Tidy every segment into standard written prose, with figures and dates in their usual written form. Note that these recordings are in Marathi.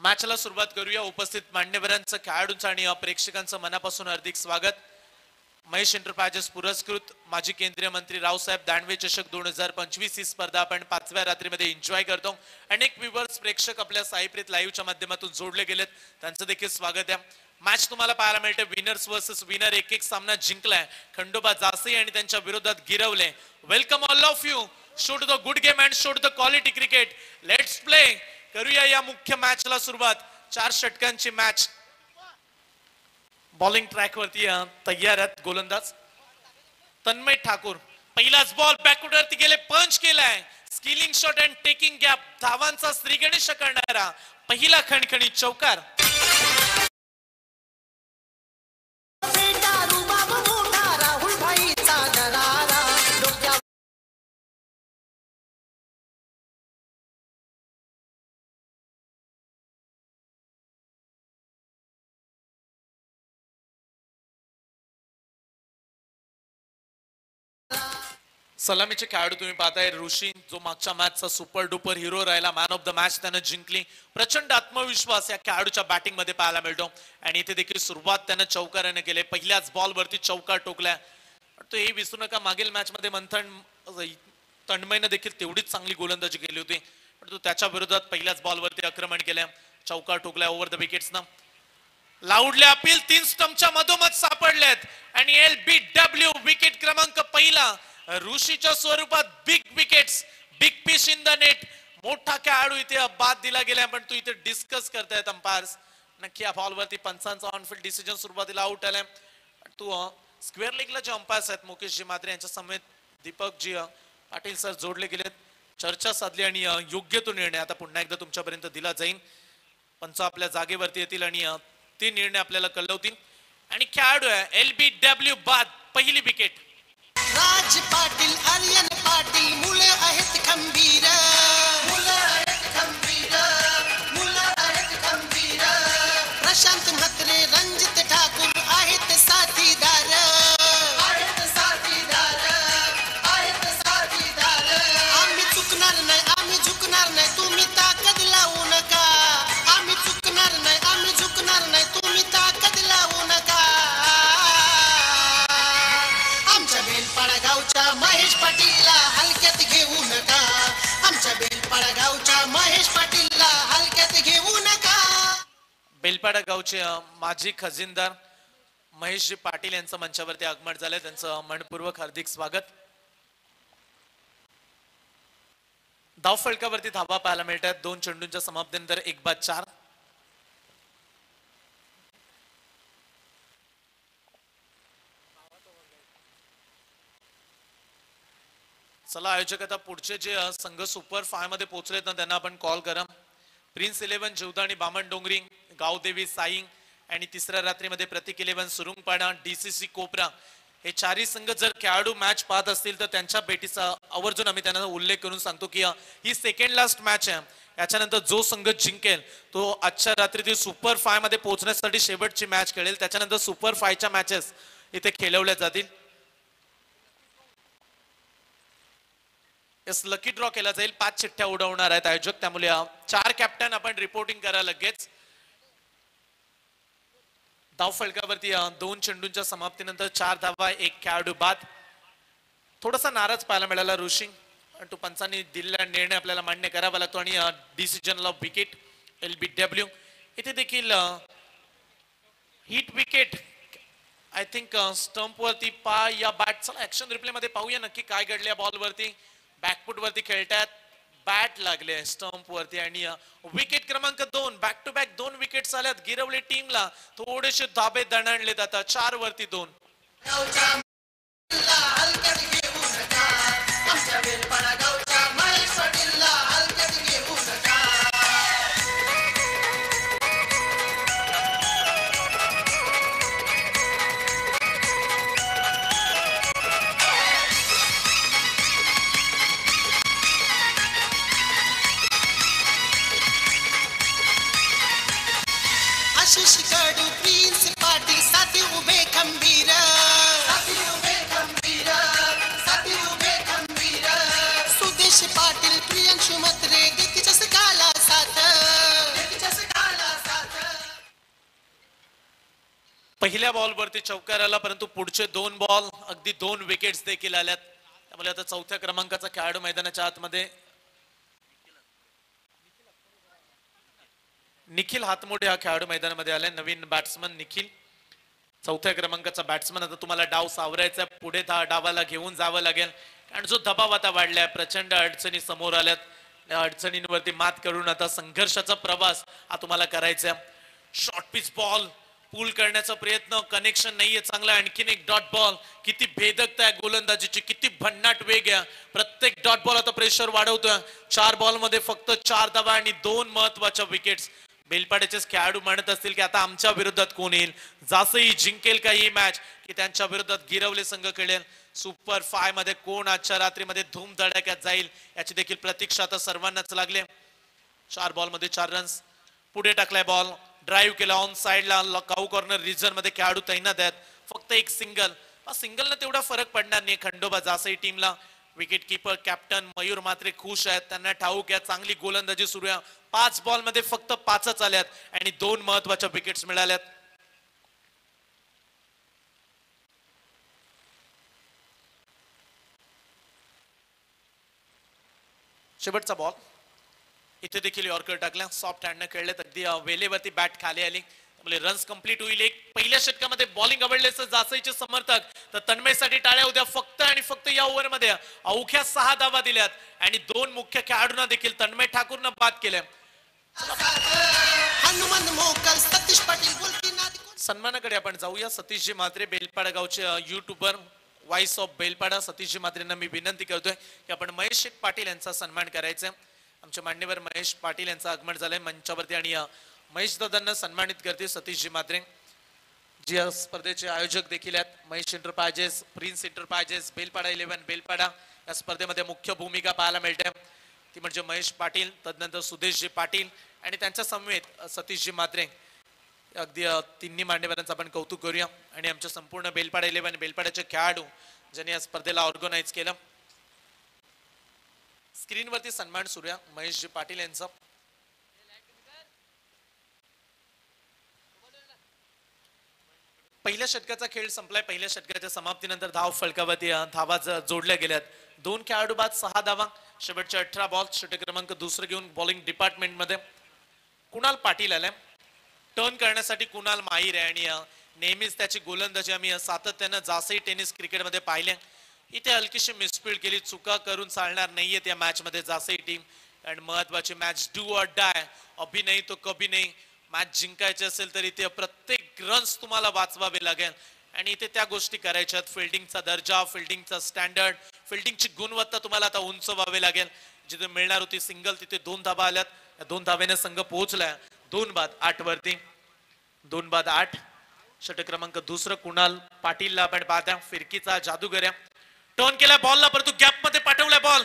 मॅचला सुरुवात करूया. उपस्थित मान्यवरांचं, खेळाडूंचं आणि प्रेक्षकांचं मनापासून हार्दिक स्वागत. महेश एंटरप्राइजेस पुरस्कृत माजी केंद्रीय मंत्री रावसाहेब दानवे चषक 2025 ही स्पर्धा आपण 5व्या रात्रीमध्ये एन्जॉय करतो. अनेक व्ह्यूअर्स, प्रेक्षक आपल्या साईप्रीत लाईव्हच्या माध्यमातून जोडले गेलेत, त्यांचं देखील स्वागत आहे. मॅच तुम्हाला पाहायला मिळते विनर्स वर्सेस विनर. एक सामना जिंकलाय खंडोबा जासई आणि त्यांच्या विरोधात गिरवले. Welcome all of you. Show to the good game and show to the quality cricket. Let's play. करूया या मुख्य मॅचला सुरुवात. 4 षटकांची मॅच. बॉलिंग ट्रॅक वरती तयार आहेत गोलंदाज तन्मय ठाकूर. पहिलाच बॉल बॅकवर्ड वरती गेले, पंच केलाय. Skilling shot and taking gap. धावांचा श्रीगणेश करणारा पहिला खणखणी चौकार. सलामीचे खेळाडू तुम्ही पाहताय ऋषी, जो मागच्या मॅचचा सुपर डुपर हिरो राहिला, मॅन ऑफ द मॅच त्यानं जिंकली. प्रचंड आत्मविश्वास या खेळाडूच्या बॅटिंग मध्ये पाहायला मिळतो आणि इथे देखील सुरुवात त्यानं चौकाराने केली. पहिल्याच बॉल वरती चौकार टोकलाय. तो हे विसरू नका, मागील मॅच मध्ये मंथन तन्मयने देखील तेवढीच चांगली गोलंदाजी केली होती, पण तो त्याच्या विरोधात पहिल्याच बॉल वरती आक्रमण केलं, चौकार टोकलाय ओव्हर द विकेट्स ना. लाऊडले अपील 3 स्टंपच्या मधोमध सापडलेत आणि LBW विकेट क्रमांक पहिला. ऋषीच्या स्वरूपात big wickets, big fish in the net. मोठा खेळाडू इथे बाद दिला गेला, पण तू इथे डिस्कस करतायत अंपायर्स. नक्की या बॉल वरती पंचांचा ऑनफिल्ड डिसिजन सुरुवातीला आउट आलाय. तू स्क्वेअर लेगला जे अंपायर्स आहेत मुकेश जी मात्रे यांच्या समेत दीपक जी पाटील सर जोडले गेलेत, चर्चा साधली आणि योग्य तो निर्णय आता पुन्हा एकदा तुमच्यापर्यंत दिला जाईल. पंच आपल्या जागेवरती येतील आणि ते निर्णय आपल्याला कळवतील. आणि खेळाडू आहे LBW बाद. पहिली विकेट. राज पाटील, आर्यन पाटील, मुले आहेत खंबीर, मुलं आहेत खंबीर, मुलं आहेत खंबीर. प्रशांत म्हात्रे, रणजित ठाकूर आहेत साथीदार, आहेत साथीदार, आहेत साथीदार. आम्ही चुकणार नाही, आम्ही झुकणार नाही, तुम्ही ताकद लावू नका. आम्ही चुकणार नाही, आम्ही झुकणार नाही, तुम्ही ताकद लावू नका. बेलपाडा गावच्या महेश पाटीलला हलक्यात घेऊ नका. आमच्या बेलपाडा गावच्या महेश पाटीलला हलक्यात घेऊ नका. बेलपाडा गावचे माजी खजिनदार महेशजी पाटील यांचं मंचावरती आगमन झालंय, त्यांचं मनपूर्वक हार्दिक स्वागत. धाव फलकावरती धावा पाहायला मिळतात. 2 चेंडूंच्या समाप्तीनंतर 1-4. चला आयोजक, आता पुढचे जे संघ सुपर 5 मध्ये पोहोचलेत ना त्यांना आपण कॉल करा. प्रिन्स 11 जीवदानी बामण डोंगरी, गावदेवी साईंग आणि तिसऱ्या रात्रीमध्ये प्रतीक 11 सुरुंगपाडा, DCC कोपरा हे 4ही संघ जर खेळाडू मॅच पाहत असतील तर त्यांच्या भेटीचा आवर्जून आम्ही त्यांना उल्लेख करून सांगतो की ही सेकंड लास्ट मॅच आहे. याच्यानंतर जो संघ जिंकेल तो आजच्या रात्री सुपर 5 मध्ये पोहोचण्यासाठी शेवटची मॅच खेळेल. त्याच्यानंतर सुपर 5च्या मॅचेस इथे खेळवल्या जातील. लकी ड्रॉ केला जाईल. 5 चिठ्ठ्या उडवणार आहेत आयोजक, त्यामुळे 4 कॅप्टन आपण रिपोर्टिंग करा लगेच. धाव फलकावरती 2 चेंडूंच्या समाप्तीनंतर 4 धावा, 1 खेळाडू बाद. थोडासा नाराज पाहायला मिळाला ऋषी, तो पंचांनी दिलेला निर्णय आपल्याला मान्य करावा लागतो आणि डिसिजन ऑफ विकेट LBW. इथे देखील hit wicket I think stump वरती पाय या बॅट. चला ऍक्शन रिप्ले मध्ये पाहूया नक्की काय घडले. बॉल वरती बॅकफुट वरती खेळतात, बॅट लागले स्टंप वरती आणि विकेट क्रमांक 2. बॅक टू बॅक 2 विकेट्स आल्यात. गिरवली टीमला थोडेसे धाबे दणाणले जातात. 4 वरती 2. आशिष कडू, प्रिन्स पाटील साथी उभे खंबीर, साथी उभे खंबीर, साथी उभे खंबीर. सुदेश पाटील, प्रियांशु म्हात्रे, गीतीच्या सकाला साथ, गीतीच्या सकाला पहिल्या बॉलवरती चौकार आला, परंतु पुढचे 2 बॉल अगदी 2 विकेट्स देखील आल्यात. त्यामुळे आता चौथ्या क्रमांकाचा खेळाडू मैदानाच्या आतमध्ये निखिल हातमोडे हा खेळाडू मैदानामध्ये आलाय. नवीन बॅट्समन निखिल, चौथ्या क्रमांकाचा बॅट्समन. आता तुम्हाला डाव सावरायचा, पुढे डावाला घेऊन जावं लागेल, कारण जो दबाव आता वाढलाय, प्रचंड अडचणी समोर आल्यात. या अडचणींवरती मात करून आता संघर्षाचा प्रवास हा तुम्हाला करायचा. शॉर्ट पिच बॉल पूल करण्याचा प्रयत्न, कनेक्शन नाहीये चांगला. आणखीन एक डॉट बॉल, किती भेदकता आहे गोलंदाजीची, किती भन्नाट वेग आहे. प्रत्येक डॉट बॉल आता प्रेशर वाढवतोय. 4 बॉल मध्ये फक्त 4 धावा आणि 2 महत्वाच्या विकेट्स. बेलपाड्याचेच खेळाडू म्हणत असतील की आता आमच्या विरोधात कोण येईल, जासई जिंकेल का ही मॅच, की त्यांच्या विरोधात गिरवले संघ खेळेल. सुपर 5 मध्ये कोण आजच्या रात्रीमध्ये धूम धडाक्यात जाईल याची देखील प्रतीक्षा आता सर्वांनाच लागले. 4 बॉल मध्ये 4 रन्स. पुढे टाकलाय बॉल, ड्राईव्ह केला ऑन साइडला, काऊ कॉर्नर रिजन मध्ये खेळाडू तैनात आहेत. फक्त एक सिंगल न तेवढा फरक पडणार नाही खंडोबा जासई टीमला. विकेट कीपर कॅप्टन मयूर मात्रे खुश आहेत, त्यांना ठाऊक आहे चांगली गोलंदाजी सुरू आहे. 5 बॉल मध्ये फक्त 5च आल्यात आणि 2 महत्वाच्या विकेट्स मिळाल्यात. शेवटचा बॉल, इथे देखील यॉर्कर टाकला, सॉफ्ट हँडने खेळलेत, अगदी वेलेवरती बॅट खाली आली, त्यामुळे रन्स कंप्लीट होईल. एक पहिल्या षटकामध्ये बॉलिंग आवडले जासईचे समर्थक, तर तन्मयसाठी टाळ्या उद्या. फक्त आणि फक्त या ओव्हर मध्ये अवघ्या 6 धावा दिल्यात आणि 2 मुख्य खेळाडूंना देखील तन्मय ठाकूरनं बाद केले. सन्मानाकडे आपण जाऊया. सतीशजी म्हात्रे, बेलपाडा गावचे युट्यूबर, व्हॉइस ऑफ बेलपाडा. सतीशजी म्हात्रेंना मी विनंती करतोय की आपण महेश शेख पाटील यांचा सन्मान करायचा. आमचे मान्यवर महेश पाटील यांचं आगमन झालंय मंचावरती आणि महेश दादांना सन्मानित करते सतीशजी म्हात्रे, जी या स्पर्धेचे आयोजक देखील आहेत. Mahesh enterprises, prince enterprises, Belpada 11 Belpada या स्पर्धेमध्ये मुख्य भूमिका पाहायला मिळते, ती म्हणजे महेश पाटील, तदनंतर सुदेशजी पाटील आणि त्यांच्या समवेत सतीशजी म्हात्रे. अगदी तिन्ही मान्यवरांचं आपण कौतुक करूया आणि आमच्या संपूर्ण बेलपाडा 11 बेलपाड्याचे खेळाडू ज्यांनी या स्पर्धेला ऑर्गनाइज केलं. स्क्रीनवरती सन्मान सुरू आहे महेशजी पाटील यांचा. पहिल्या षटकाचा खेळ संपलाय. पहिल्या षटकाच्या समाप्तीनंतर धाव फलकावरती धावा जोडल्या गेल्यात. 2 खेळाडू बाद 6 धावा. शेवटच्या 18 बॉल. षटक क्रमांक 2 घेऊन बॉलिंग डिपार्टमेंट मध्ये कुणाल पाटील आले. टर्न करण्यासाठी कुणाल माहीर आहे आणि नेहमीच त्याची गोलंदाजी आम्ही सातत्यानं जासई टेनिस क्रिकेटमध्ये पाहिले. इथे हलकीशी मिसफील्ड केली, चुका करून चालणार नाहीये त्या मॅच मध्ये जासई टीम. आणि महत्वाची मॅच, डू ऑर डाय, अभी नाही तो कभी नाही. मॅच जिंकायची असेल तर इथे प्रत्येक रन्स तुम्हाला वाचवावे लागेल आणि इथे त्या गोष्टी करायच्यात. फिल्डिंगचा दर्जा, फिल्डिंगचा स्टँडर्ड, फिल्डिंगची गुणवत्ता तुम्हाला आता उंचवावी लागेल. जिथे मिळणार होती सिंगल तिथे 2 धावा आल्यात. 2 धावेने संघ पोहोचलाय 2 बाद 8 वरती. 2 बाद 8. षटक क्रमांक 2 कुणाल पाटीलला आपण पाहता. फिरकीचा जादूगर आहे. टर्न केला बॉलला, परंतु गॅप मध्ये पाठवलाय ball.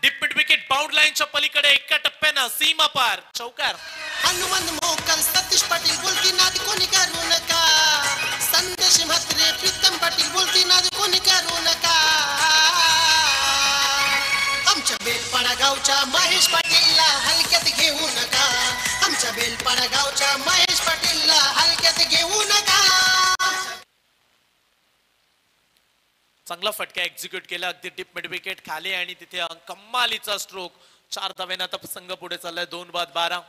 Deep mid wicket, bound लाईनच्या पलीकडे एका टप्प्यानं सीमा पार, चौकार. हनुमान मोहकल सतीश पाटील बोलती नाद कोणी करू नका. संदेश म्हात्रे प्रीतम पाटील बोलती नाद कोणी करू नका. आमच्या बेलपाडा गावच्या महेश पाटीलला हलक्यात घेऊ नका. आमच्या बेलपाडा गावच्या महेश पाटीलला हलक्यात घेऊ नका. चांगला फटका एक्झिक्यूट केला, अगदी डीप मिड विकेट खाली आणि तिथे कमालीचा स्ट्रोक. 4 धावेने आता संघ पुढे चाललाय. 2 बाद 12.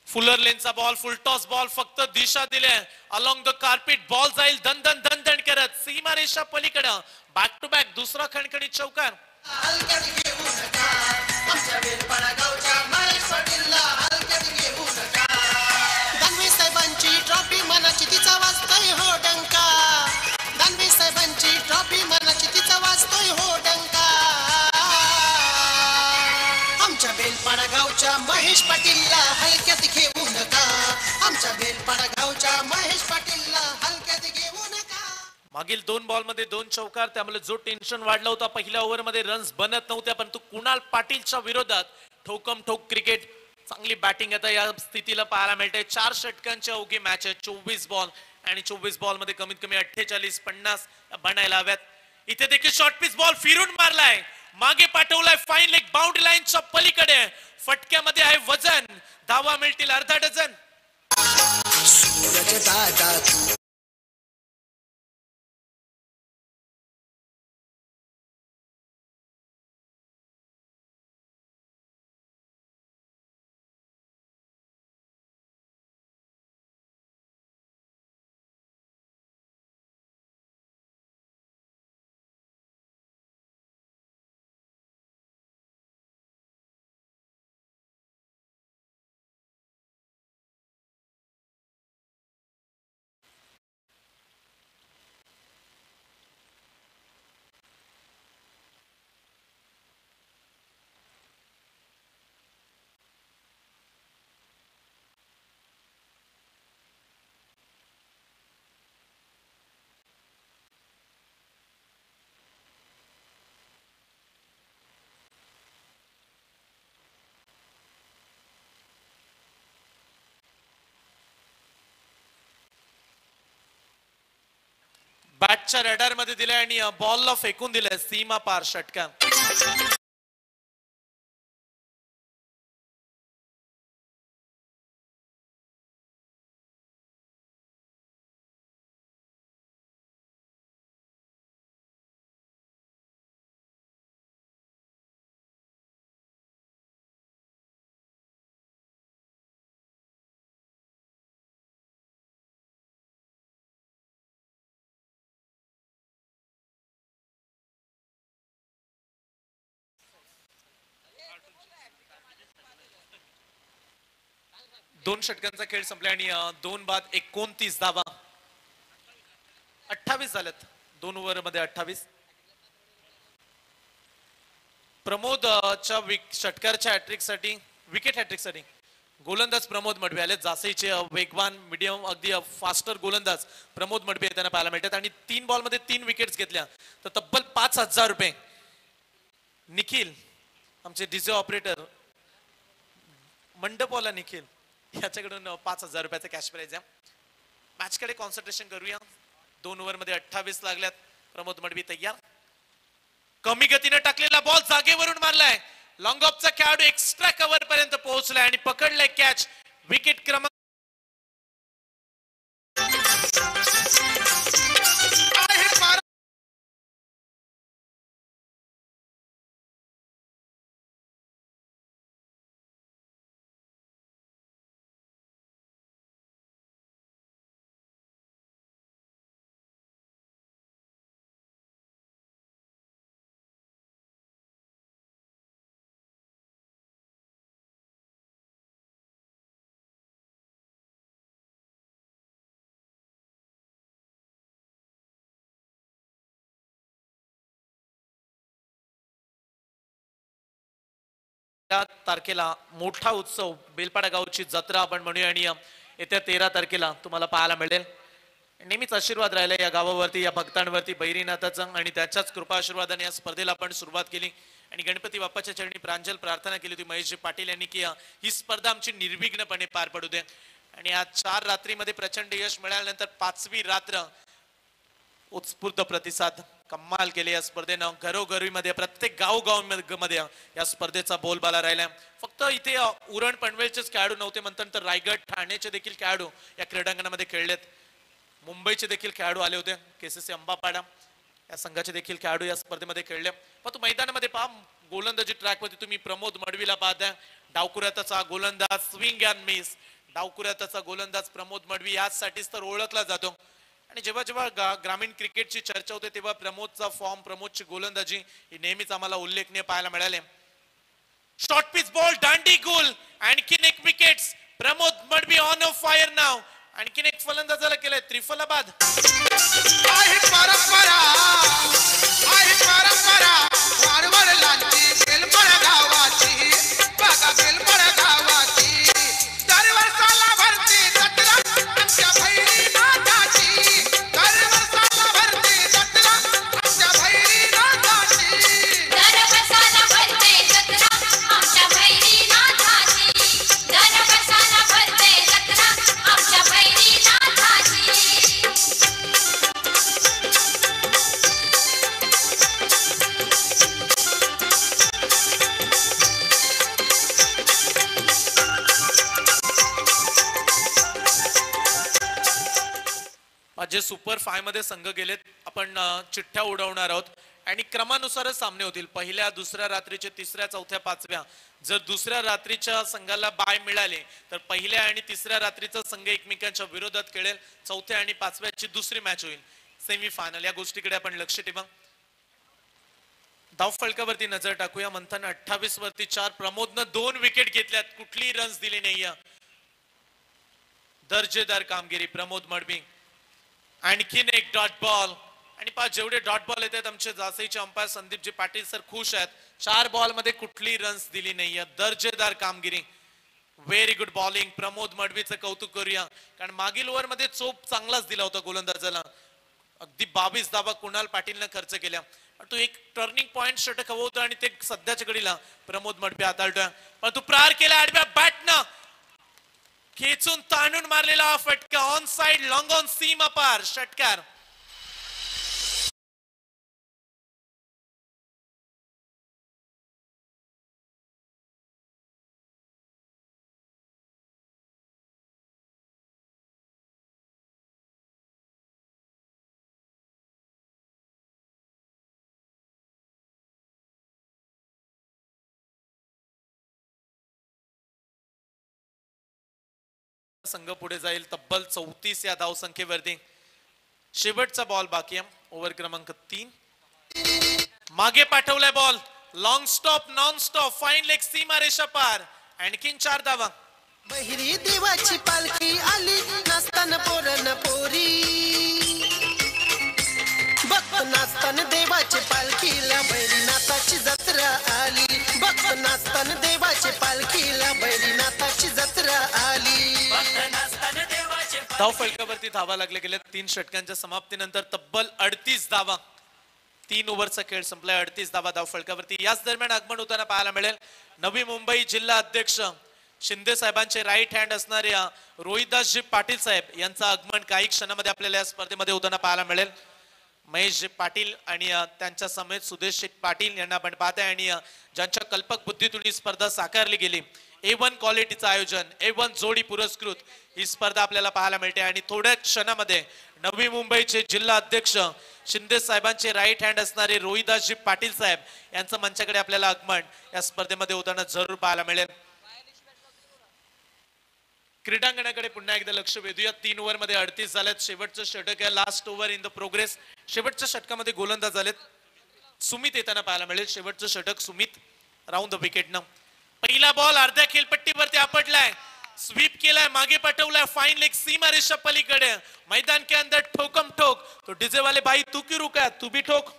फुलर लेनचा बॉल, फुल टॉस बॉल, फक्त दिशा दिले अलॉंग द कार्पेट. बॉल जाईल दन दन दन दन करत सीमारेषा पलीकडे. बॅक टू बॅक दुसरा खणखणीत चौकार. हलक्यात घेऊ नका. आमच्या बेलपाडा गावच्या महेश पाटीलला हलक्यात घेऊ नका. दानवे साहेबांची ट्रॉफी मनाची तिचा वाजतोय हो डंका. दानवे साहेबांची ट्रॉफी मनाची तिचा वाजतोय हो डंका. आमच्या बेलपाडा गावच्या महेश पाटीलला हलक्यात घेऊ नका. आमच्या बेलपाडा गावच्या महेश पाटीलला हलक्यात घेऊ नका. मागील 2 बॉल मध्ये 2 चौकार, त्यामुळे जो टेन्शन वाढला होता पहिल्या ओव्हर मध्ये रन्स बनत नव्हत्या, परंतु कुणाल पाटीलच्या विरोधात ठोकम ठोक क्रिकेट. चांगली बॅटिंग आता या स्थितीला पाहायला मिळते. 4 षटकांची अवघी मॅच आहे. 24 बॉल आणि 24 बॉल मध्ये कमीत कमी 48-50 बनायला हव्यात. इथे देखील शॉर्ट पिच बॉल फिरून मारलाय मागे पाठवलाय फाईन लेग बाउंड्री लाईनच्या पलीकडे. फटक्यामध्ये आहे वजन. धावा मिळतील अर्धा डझन. सूरज दादा बॅटच्या रडार मध्ये दिलाय आणि बॉलला फेकून दिलाय सीमा पार षटकार. दोन षटकांचा खेळ संपला आणि 2 बाद 29 धावा. 28 झाल्यात 2 ओव्हर मध्ये 28. प्रमोद च्या षटकारच्या हॅट्रिक साठी विकेट हॅट्रिक साठी गोलंदाज प्रमोद मडवी आले. जासईचे वेगवान मीडियम अगदी फास्टर गोलंदाज प्रमोद मडवी त्यांना पाहायला मिळतात आणि 3 बॉल मध्ये 3 विकेट्स घेतल्या. तर तब्बल 5,000 रुपये निखिल आमचे डीजे ऑपरेटर मंडपवाला निखिल याच्याकडून 5,000 रुपयाचा कॅश प्राइज आहे. मॅच कडे कॉन्सन्ट्रेशन करूया. 2 ओव्हर मध्ये 28 लागल्यात. प्रमोद मडवी तयार. कमी गतीने टाकलेला बॉल जागेवरून मारलाय. लॉंग ऑफचा खेळाडू एक्स्ट्रा कव्हर पर्यंत पोहोचलाय आणि पकडलाय कॅच. विकेट क्रमांक तारखेला मोठा उत्सव बेलपाडा गावची जत्रा आपण म्हणूया आणि येत्या 13 तारखेला तुम्हाला पाहायला मिळेल. नेहमीच आशीर्वाद राहिला या गावावरती या भक्तांवरती बैरीनाथाचा आणि त्याच्याच कृपा आशीर्वादाने या स्पर्धेला आपण सुरुवात केली आणि गणपती बाप्पाच्या चरणी प्रांजल प्रार्थना केली होती महेशजी पाटील यांनी की ही स्पर्धा आमची निर्विघ्नपणे पार पडू दे. आणि आज 4 रात्रीमध्ये प्रचंड यश मिळाल्यानंतर 5वी रात्र उत्स्फूर्त प्रतिसाद कमाल केले या स्पर्धेनं. घरोघरी मध्ये प्रत्येक गाव मध्ये या स्पर्धेचा बोलबाला राहिला. फक्त इथे उरण पनवेलचेच खेळाडू नव्हते म्हणतात तर रायगड ठाण्याचे देखील खेळाडू या क्रीडांगणामध्ये खेळलेत. मुंबईचे देखील खेळाडू आले होते. केसीसी अंबापाडा या संघाचे देखील खेळाडू या स्पर्धेमध्ये खेळले. पण तो मैदानामध्ये पहा गोलंदाजी ट्रॅक मध्ये तुम्ही प्रमोद मडवीला पाहता. डावकुऱ्याचा गोलंदाज स्विंग अँड मिस. डावकुऱ्याचा गोलंदाज प्रमोद मडवी यासाठीच तर ओळखला जातो. आणि जेव्हा जेव्हा ग्रामीण क्रिकेटची चर्चा होते तेव्हा प्रमोदचा फॉर्म प्रमोदची गोलंदाजी ही नेहमीच आम्हाला उल्लेखनीय पाहायला मिळाले. शॉर्ट पिच बॉल दांडी गोल. आणखीन एक wickets. Pramod Madvi on off fire नाव. आणखीन एक फलंदाजाला केलंय त्रिफलाबाद. आहे परंपरा वारवडलांची बेलपड गावाची बघा बेलपड गावाची दरवर्षाला भरती जत्रा आमच्या भैरीनाथाची. दरवर्षाला भरती जत्रा आमच्या भैरीनाथाची. दरवर्षाला भरते जत्रा आमच्या भैरीनाथाची. दरवर्षाला भरते जत्रा आमच्या भैरीनाथाची. जे सुपर 5 मध्ये संघ गेलेत आपण चिठ्ठ्या उडवणार आहोत आणि क्रमानुसारच सामने होतील. पहिल्या दुसऱ्या रात्रीचे तिसऱ्या चौथ्या पाचव्या. जर दुसऱ्या रात्रीच्या संघाला बाय मिळाले तर पहिल्या आणि तिसऱ्या रात्रीचा संघ एकमेकांच्या विरोधात खेळेल. चौथ्या आणि पाचव्याची दुसरी मॅच होईल सेमी फायनल. या गोष्टीकडे आपण लक्ष ठेवा. धावफलकावरती नजर टाकूया. मंथन 28 वरती 4. प्रमोदनं 2 विकेट घेतल्यात, कुठलीही रन्स दिली नाहीये. दर्जेदार कामगिरी प्रमोद मडवी. आणखीन एक डॉट बॉल आणि पहा जेवढे डॉट बॉल येतात आमचे जासईचे अंपायर संदीपजी पाटील सर खुश आहेत. 4 बॉल मध्ये कुठलीही रन्स दिली नाहीये. दर्जेदार कामगिरी. Very good bowling. प्रमोद मडवीचं कौतुक करूया कारण मागील ओव्हर मध्ये चोप चांगलाच दिला होता गोलंदाजाला. अगदी 22 धावा कुणाल पाटीलनं खर्च केल्या. तो एक टर्निंग पॉइंट षटक हवं होतं आणि ते सध्याच्या घडीला प्रमोद मडवी हाताळतोय. पण तू प्रार केला आडव्या बॅटनं खेचून ताणून मारलेला फटका. ऑन साइड लॉंग ऑन सीम अपार षटकार. संघ पुढे जाईल तब्बल 34 या धावसंख्येवरती. शेवटचा बॉल बाकी आहे. ओव्हर क्रमांक 3. मागे पाठवलाय ball. Long stop non stop fine leg सीमा रेषा पार. आणखीन 4 धावा. बहिरी देवाची पालखी आली नाचताना पोरन पोरी. बघ नाचताना देवाची पालखीला बैरीनाथाची जत्रा आली. बघ नाचताना देवाची पालखीला बैरीनाथाची जत्रा आली. धाव फलकावरती धावा लागले गेले. 3 षटकांच्या समाप्तीनंतर तब्बल 38 धावा. 3 ओव्हरचा खेळ संपलाय. 38 धावा धाव फलकावरती. याच दरम्यान आगमन होताना पाहायला मिळेल नवी मुंबई जिल्हा अध्यक्ष शिंदे साहेबांचे राईट हँड असणारे रोहिदासजी पाटील साहेब यांचं आगमन काही क्षणामध्ये आपल्याला या स्पर्धेमध्ये होताना पाहायला मिळेल. महेशजी पाटील आणि त्यांच्या समेत सुदेश पाटील यांना आपण पाहताय आणि ज्यांच्या कल्पक बुद्धीतून ही स्पर्धा साकारली गेली. A1 क्वालिटीचं आयोजन, A1 जोडी पुरस्कृत ही स्पर्धा आपल्याला पाहायला मिळते. आणि थोड्या क्षणामध्ये नवी मुंबईचे जिल्हा अध्यक्ष शिंदे साहेबांचे राईट हँड असणारे रोहिदासजी पाटील साहेब यांचं मंचाकडे आपल्याला आगमन या स्पर्धेमध्ये होताना जरूर पाहायला मिळेल. क्रीडांगणाकडे पुन्हा एकदा लक्ष वेधूया. 3 ओव्हर मध्ये 38 झालेत. शेवटचं षटक आहे. Last over in the progress. शेवटच्या षटकामध्ये गोलंदाज झालेत. सुमित येताना पाहायला मिळेल. शेवटचं षटक सुमित राऊंड द विकेटनं. पहिला बॉल अर्ध्या खेळपट्टीवरती आपटलाय. स्वीप केलाय. मागे पाठवलाय. फाईन लेग सीमा रेषा पलीकडे. मैदान के अंदर ठोकम ठोक. तो डीजे वाले भाई तू क्यों रुका, तू भी ठोक.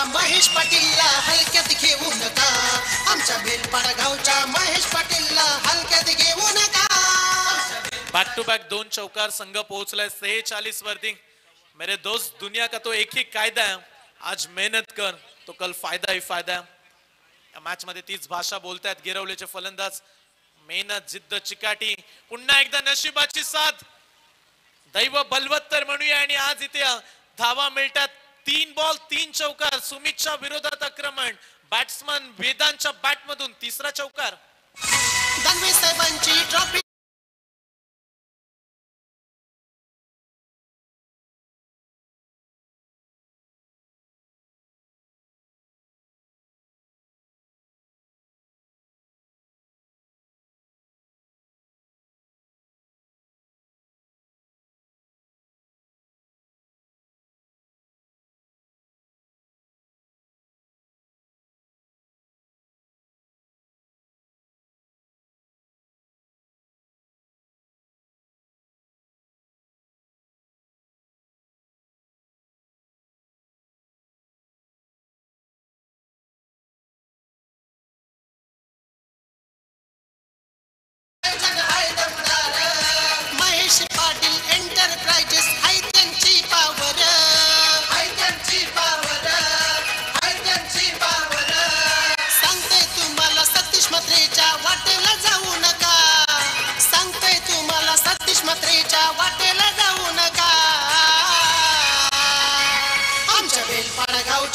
महेश पाटीलला हलक्यात घेऊ नका. आमच्या बेलपाडा गावच्या महेश पाटीलला हलक्यात घेऊ नका. बैक टू बैक 2 चौकार. संघ पोहोचलाय 46 वरती. मेरे दोस्त दुनिया का तो एक ही कायदा है, आज मेहनत कर तो कल फायदा ही फायदा है. या मॅच मध्ये तीच भाषा बोलतायत गिरवलेचे फलंदाज. मेहनत जिद्द चिकाटी. पुन्हा एकदा नशिबाची साथ. दैव बलवत्तर म्हणूया आणि आज इथे धावा मिळतात. 3 बॉल 3 चौकार. सुमितच्या विरोधात आक्रमण. बॅट्समन वेदांच्या बॅट मधून 3रा चौकार. दानवे साहेबांची ट्रॉफी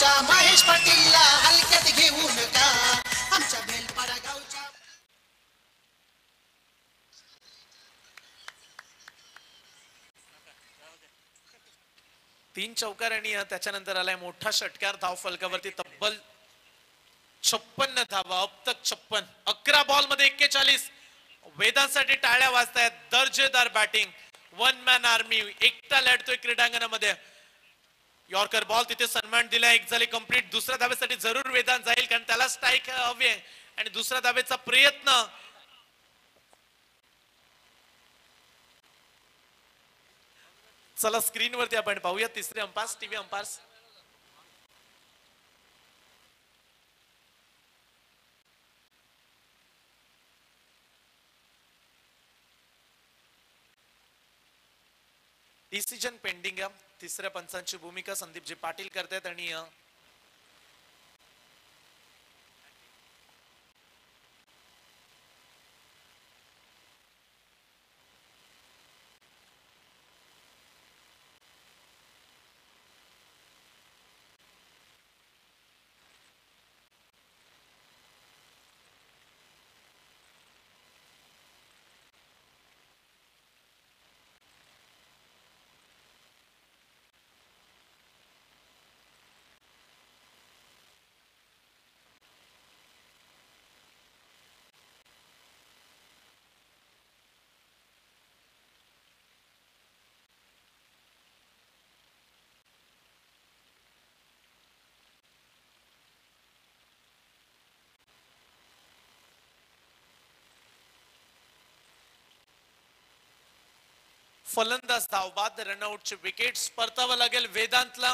गावच्या महेश पाटीलला हलक्यात घेऊ नका आमच्या बेलपाडा गावच्या. तीन चौकार आणि त्याच्यानंतर आलाय मोठा षटकार धाव फलकावरती तब्बल 56 धावा अब तक 56. 11 बॉल मध्ये 41. वेदांसाठी टाळ्या वाजतायत. दर्जेदार बॅटिंग. वन मॅन आर्मी एकटा लढतोय क्रीडांगणामध्ये. यॉर्कर बॉल तिथे सन्मान दिला. एक झाली कंप्लीट. दुसऱ्या धावेसाठी जरूर वेदांत जाईल कारण त्याला स्ट्राईक हवी आहे आणि दुसऱ्या धावेचा प्रयत्न. चला स्क्रीन वरती आपण पाहूया तिसरे umpires TV umpires. Decision pending आहे. तिसऱ्या पंचांची भूमिका संदीपजी पाटील करतायत आणि फलंदाज धावबाद रनआउटचे विकेट्स परतावं लागेल वेदांतला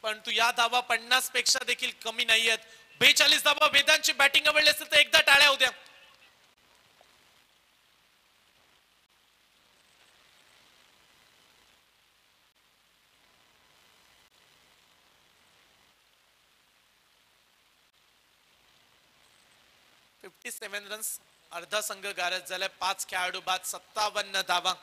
परंतु या धावा 50 पेक्षा देखील कमी नाही आहेत. 42 धावा. वेदांतची बॅटिंग आवडली असेल तर एकदा टाळ्या होत्या. रन्स. अर्धा संघ गारद झालाय. 5 खेळाडू बाद 57 धावा.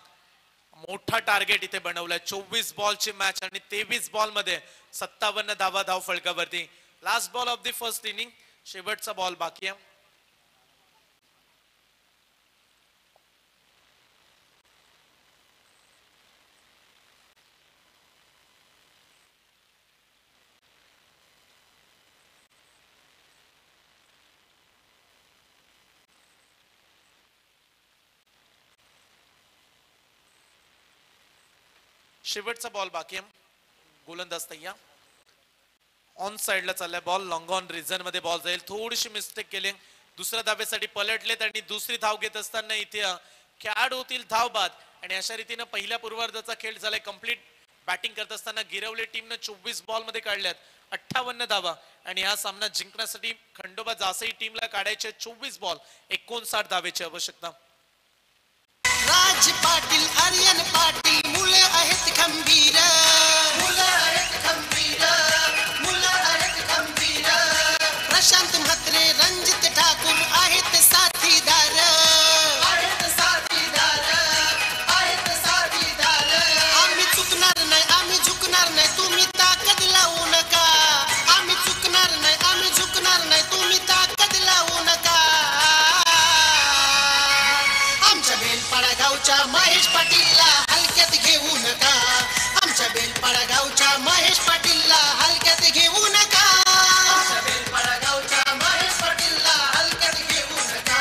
मोठा टार्गेट इथे बनवलाय. 24 बॉलची मॅच आणि 23 बॉल मध्ये 57 धावा धाव फलकावरती. Last ball of the first inning. शेवटचा बॉल बाकी आहे. शेवटचा बॉल बाकी आहे. गोलंदाज तय्या ऑन साइडला चाललाय बॉल. लॉंग ऑन रिझन मध्ये बॉल जाईल. थोडीशी मिस्टेक केली. दुसऱ्या धावेसाठी पलटलेत आणि दुसरी धाव घेत असताना इथे खेळाडू होतील धाव बाद आणि अशा रीतीने पहिल्या पूर्वार्धाचा खेळ झालाय कंप्लीट. बॅटिंग करत असताना गिरवले टीमने 24 बॉल मध्ये काढल्यात 58 धावा आणि हा सामना जिंकण्यासाठी खंडोबा जासई टीमला काढायचे 24 बॉल 59 धावेची आवश्यकता. राज पाटील आर्यन पाटील मुले आहेत खंबीर. मुलं आहेत खंबीर. मुलं आहेत खंबीर. प्रशांत म्हात्रे रणजित ठाकूर आहेत साथीदार. आहेत साथीदार. आहेत साथीदार. आम्ही चुकणार नाही. आम्ही झुकणार नाही. तुम्ही ताकद लावू नका. आम्ही चुकणार नाही. आम्ही झुकणार नाही. तुम्ही ताकद लावू नका. आमच्या बेलपाडा गावच्या महेश पाटीलला हलक्यात घेऊ नका. आमच्या बेलपाडा गावच्या महेश पाटीलला हलक्यात घेऊ नका. आमच्या बेलपाडा गावच्या महेश पाटीलला हलक्यात घेऊ नका.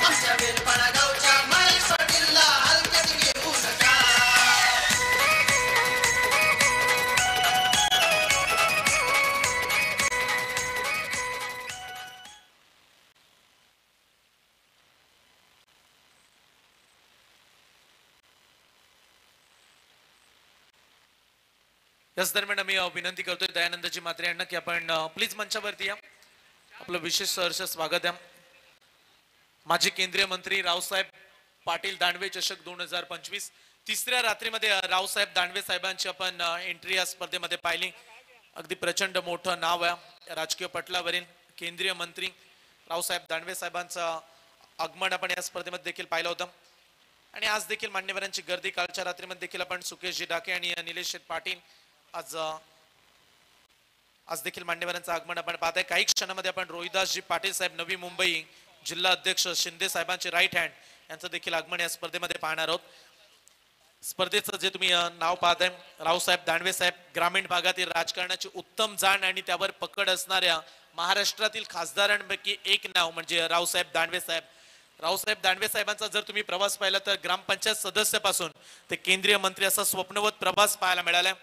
आमच्या बेलपाडा गावच्या महेश पाटीलला हलक्यात घेऊ नका. याच दरम्यान आम्ही विनंती करतोय दयानंदजी म्हात्रे यांना की आपण प्लीज मंचावरती या. आपलं विशेष सहर्ष स्वागत आहे. माजी केंद्रीय मंत्री रावसाहेब पाटील दानवे चषक 2025 तिसऱ्या रात्रीमध्ये रावसाहेब दानवे साहेबांची आपण एंट्री या स्पर्धेमध्ये पाहिली. अगदी प्रचंड मोठं नाव आहे राजकीय पटलावरील. केंद्रीय मंत्री रावसाहेब दानवे साहेबांचं आगमन आपण या स्पर्धेमध्ये देखील पाहिलं होतं आणि आज देखील मान्यवरांची गर्दी. कालच्या रात्रीमध्ये देखील आपण सुकेशजी डाके आणि निलेश शेठ पाटील आज आज देखील मान्यवरांचं आगमन आपण पाहताय. काही क्षणामध्ये आपण रोहिदासजी पाटील साहेब नवी मुंबई जिल्हा अध्यक्ष शिंदे साहेबांचे राईट हँड यांचं देखील आगमन या स्पर्धेमध्ये पाहणार आहोत. स्पर्धेचं जे तुम्ही नाव पाहताय, रावसाहेब दानवे साहेब, ग्रामीण भागातील राजकारणाची उत्तम जाण आणि त्यावर पकड असणाऱ्या महाराष्ट्रातील खासदारांपैकी एक नाव म्हणजे रावसाहेब दानवे साहेब. रावसाहेब दानवे साहेबांचा जर तुम्ही प्रवास पाहिला तर ग्रामपंचायत सदस्यापासून ते केंद्रीय मंत्री असा स्वप्नवत प्रवास पाहायला मिळाला.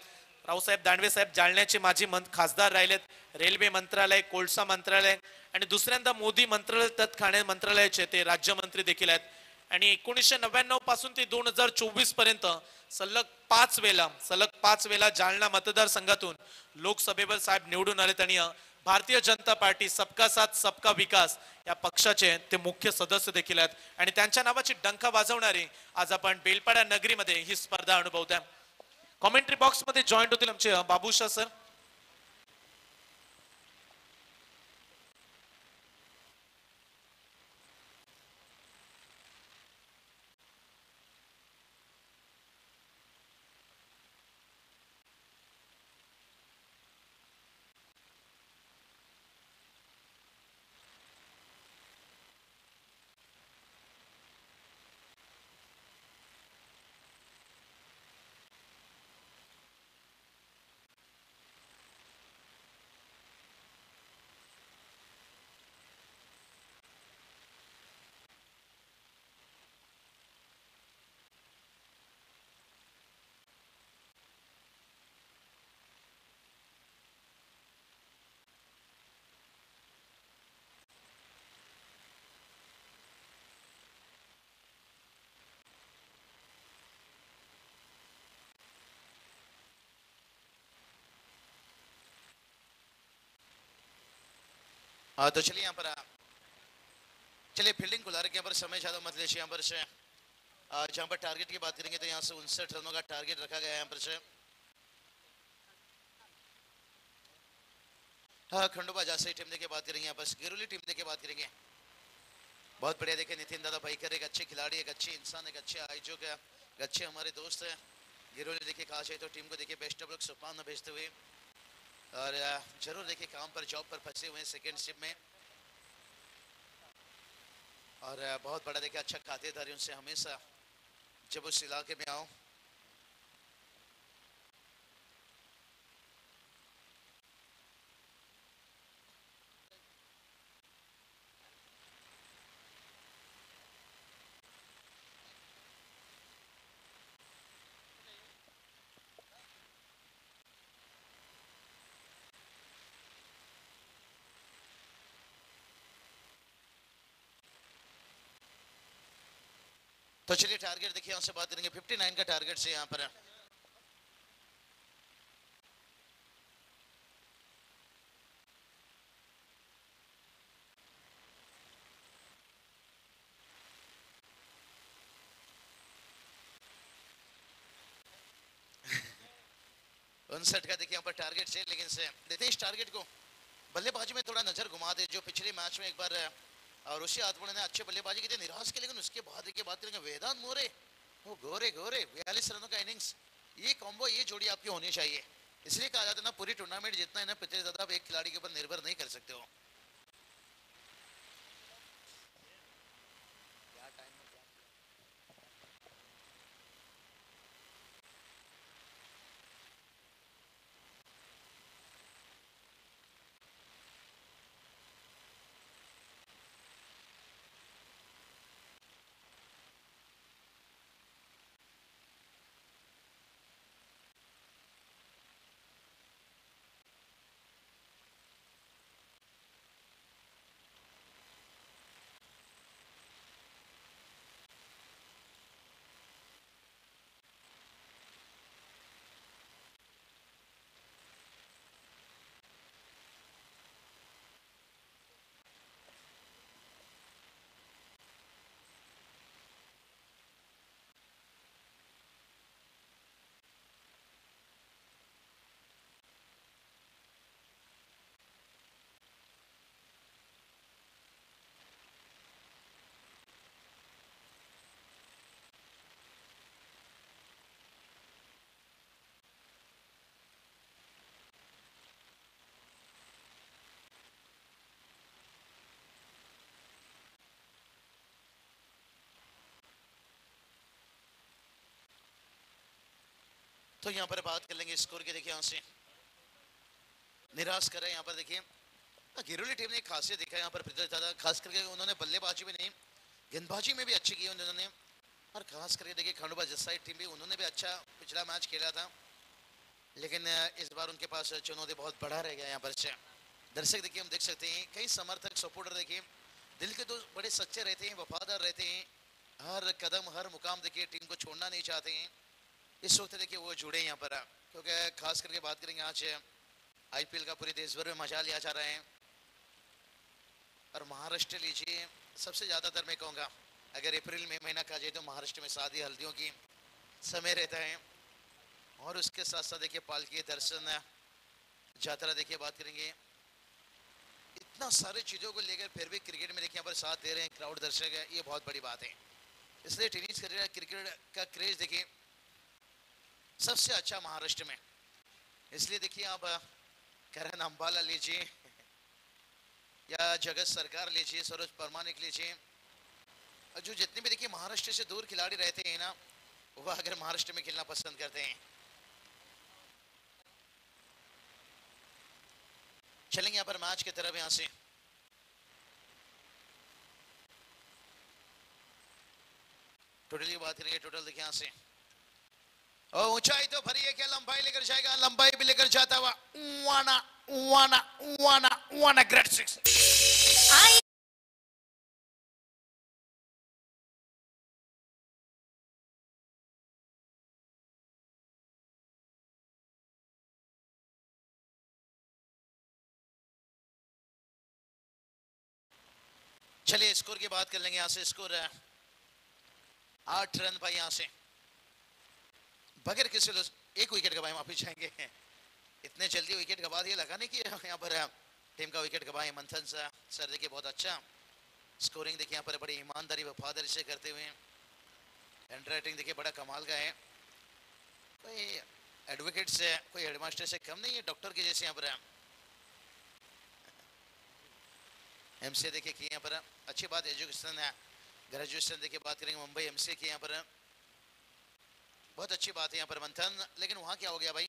रावसाहेब दानवे साहेब जालन्याचे माजी खासदार राहिलेत. रेल्वे मंत्रालय, कोळसा मंत्रालय आणि दुसऱ्यांदा मोदी मंत्रालय ठाणे मंत्रालयाचे ते राज्यमंत्री देखील आहेत. आणि 1999 पासून ते 2024 पर्यंत सलग पाच वेळा जालना मतदारसंघातून लोकसभेवर साहेब निवडून आलेत आणि भारतीय जनता पार्टी सबका साथ सबका विकास या पक्षाचे ते मुख्य सदस्य देखील आहेत. आणि त्यांच्या नावाची डंका वाजवणारी आज आपण बेलपाडा नगरीमध्ये ही स्पर्धा अनुभवतोय. कॉमेंट्री बॉक्स मध्ये जॉईंट होतील आमचे बाबूशाह सर. तो चलिए यहाँ पर चलिए फील्डिंग को ला रहे हैं यहाँ पर समय ज़्यादा मत लीजिए. यहाँ पर से जहाँ पर टारगेट की बात करेंगे तो यहाँ से 59 रनों का टारगेट रखा गया है. यहाँ पर से खंडोबा जासई टीम की बात करेंगे. यहाँ पर गिरोली टीम की बात करेंगे. बहुत बढ़िया देखे नितिन दादा भाईकर, एक अच्छे खिलाड़ी, एक अच्छे इंसान, एक अच्छे आयोजक, एक अच्छे हमारे दोस्त है. गिरोली देखिए कहा जाए तो टीम को देखिए बेस्ट ऑफ लक शुभकामना भेजते हुए और जरूर देखिए काम पर जॉब पर फंसे हुए हैं सेकेंड शिप में. और बहुत बड़ा देखिए अच्छा खातेदारी उनसे हमेशा जब उस इलाके में आओ. तो चलिए टारगेट देखिए यहाँ से बात करेंगे. 59 का टारगेट से यहाँ पर 59 का देखिए यहाँ पर टारगेट से. लेकिन से देते इस टारगेट को बल्लेबाजी में थोड़ा नजर घुमा दे. जो पिछले मैच में एक बार ऋषि आत्मने ने अच्छे बल्लेबाजी की थी, निराश की. लेकिन उसके बाद देखिए बात करेंगे वेदांत मोरे, वो गोरे 42 रनों का इनिंग्स. ये कॉम्बो, ये जोड़ी आपकी होनी चाहिए. इसलिए कहा जाता है ना पूरी टूर्नामेंट जितना है ना पिछले ज्यादा आप एक खिलाड़ी के ऊपर निर्भर नहीं कर सकते हो. तो यहाँ पर बात कर लेंगे स्कोर के। देखिए यहाँ से निराश कर रहे हैं यहाँ पर। देखिए गिरोली टीम ने एक खासियत देखा यहाँ पर पृथ्वी दादा, खास करके उन्होंने बल्लेबाजी में नहीं गेंदबाजी में भी अच्छी की उन्होंने। और खास करके देखिए खंडवा जसाई टीम भी, उन्होंने भी अच्छा पिछला मैच खेला था, लेकिन इस बार उनके पास चुनौती बहुत बड़ा रह गया यहाँ पर से। दर्शक देखिए हम देख सकते हैं कई समर्थक सपोर्टर देखिए दिल के तो बड़े सच्चे रहते हैं, वफादार रहते हैं, हर कदम हर मुकाम देखिए टीम को छोड़ना नहीं चाहते हैं। इस वक्त देखिए वो जुड़े यहाँ पर, क्योंकि खास करके बात करेंगे आज आईपीएल का पूरे देश भर में मजा लिया जा रहा है। और महाराष्ट्र लीजिए सबसे ज़्यादातर मैं कहूँगा अगर अप्रैल में महीना कहा जाए तो महाराष्ट्र में शादी हल्दियों की समय रहता है। और उसके साथ साथ देखिए पालकी दर्शन यात्रा देखिए बात करेंगे, इतना सारे चीज़ों को लेकर फिर भी क्रिकेट में देखिए यहाँ पर साथ दे रहे हैं क्राउड दर्शक है, ये बहुत बड़ी बात है। इसलिए टेनिस क्रिकेट का क्रेज देखिए सबसे अच्छा महाराष्ट्र में। इसलिए देखिए आप करण अंबाला लीजिए या जगत सरकार लीजिए, सरोज परमानिक लीजिए, और जो जितने भी देखिए महाराष्ट्र से दूर खिलाड़ी रहते हैं ना, वह अगर महाराष्ट्र में खेलना पसंद करते हैं। चलेंगे यहाँ पर मैच की तरफ। यहाँ से टोटल की बात करेंगे, टोटल देखिए यहाँ से और ऊंचाई तो भरी है, क्या लंबाई लेकर जाएगा, लंबाई भी लेकर जाता हुआ वाना वाना वाना वाना ग्रेट सिक्स। चलिए स्कोर की बात कर लेंगे। यहाँ से स्कोर है 8 रन भाई, यहाँ से बगैर किसी एक विकेट गवाए माफी चाहेंगे, इतने जल्दी विकेट गवा दिए, लगा नहीं कि यहाँ पर टीम का विकेट गवाए। मंथन सर देखिए बहुत अच्छा स्कोरिंग देखिए यहाँ पर बड़ी ईमानदारी वफादारी से करते हुए, हैंड राइटिंग देखिए बड़ा कमाल का है, कोई एडवोकेट से कोई हेडमास्टर से कम नहीं है, डॉक्टर के जैसे यहाँ पर एमसीए देखिए कि यहाँ पर अच्छी बात, एजुकेशन है, ग्रेजुएशन देखिए बात करेंगे मुंबई एमसीए की यहाँ पर बहुत अच्छी बात है यहाँ पर मंथन। लेकिन वहाँ क्या हो गया भाई,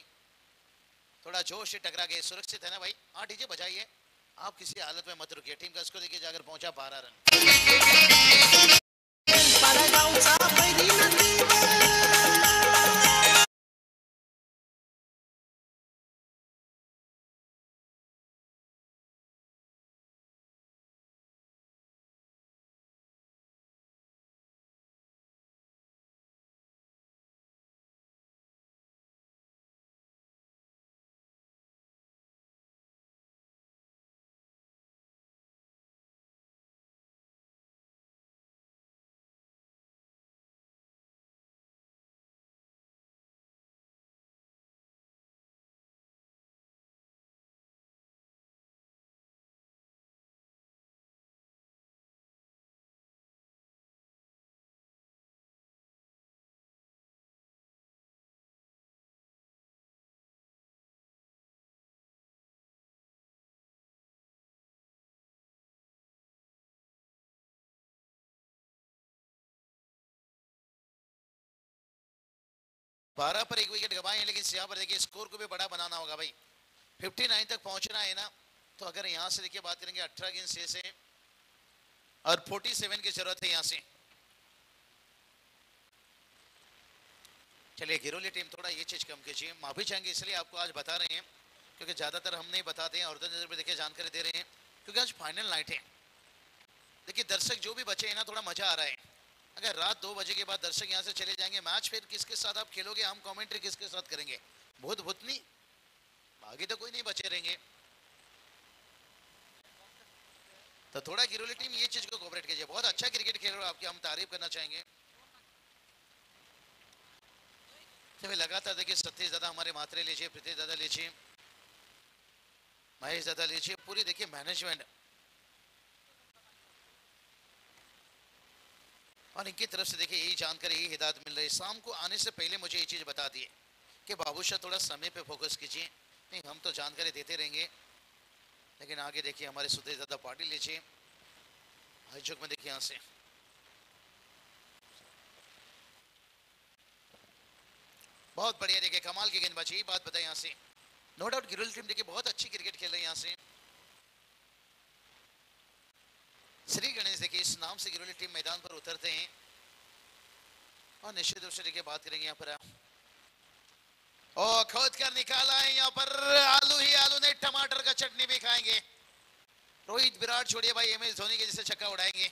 थोड़ा जोश से टकरा गए, सुरक्षित है ना भाई। हाँ डीजे बजाइए, आप किसी हालत में मत रुकिए। टीम का स्कोर देखिए जाकर पहुंचा 12 रन। बारह पर एक विकेट गवाए, लेकिन यहाँ पर देखिए स्कोर को भी बड़ा बनाना होगा भाई, 59 तक पहुंचना है ना। तो अगर यहाँ से देखिए बात करेंगे 18 गेंद 6 से और 47 की जरूरत है यहाँ से। चलिए गिरोली टीम थोड़ा ये चीज कम कीजिए, माफी चाहेंगे इसलिए आपको आज बता रहे हैं, क्योंकि ज्यादातर हम नहीं बताते हैं और देखिए जानकारी दे रहे हैं, क्योंकि आज फाइनल नाइट है। देखिए दर्शक जो भी बचे हैं ना, थोड़ा मजा आ रहा है। अगर रात 2 बजे के बाद दर्शक यहाँ से चले जाएंगे, मैच फिर किसके साथ आप खेलोगे, हम कमेंट्री किसके साथ करेंगे, भूत भूतनी आगे तो कोई नहीं बचे रहेंगे। तो थोड़ा गिरोली टीम ये चीज को कोऑपरेट कीजिए, बहुत अच्छा क्रिकेट खेल रहे हो, आपकी हम तारीफ करना चाहेंगे। तो लगातार देखिए सतीश दादा हमारे मात्रे लीजिए, प्रीति दादा लीजिए, महेश दादा लीजिए, पूरी देखिए मैनेजमेंट और इनकी तरफ से देखिए यही जानकारी यही हिदायत मिल रही है। शाम को आने से पहले मुझे ये चीज बता दिए कि बाबूशाह थोड़ा समय पे फोकस कीजिए। नहीं हम तो जानकारी देते रहेंगे, लेकिन आगे देखिए हमारे सुदेश दादा पाटिल लीजिए, हाईचौक में देखिए यहाँ से बहुत बढ़िया देखिए, कमाल की गेंदबाजी, यही बात बताए यहाँ से। नो डाउट गिरोली टीम देखिए बहुत अच्छी क्रिकेट खेल रही है यहाँ से। श्री गणेश देखिए इस नाम से गिरोली टीम मैदान पर उतरते हैं और निश्चित रूप से देखिए बात करेंगे यहाँ पर। ओ खोद कर निकाला है यहाँ पर, आलू ही आलू नहीं टमाटर का चटनी भी खाएंगे। रोहित विराट छोड़िए भाई, एम एस धोनी के जैसे छक्का उड़ाएंगे।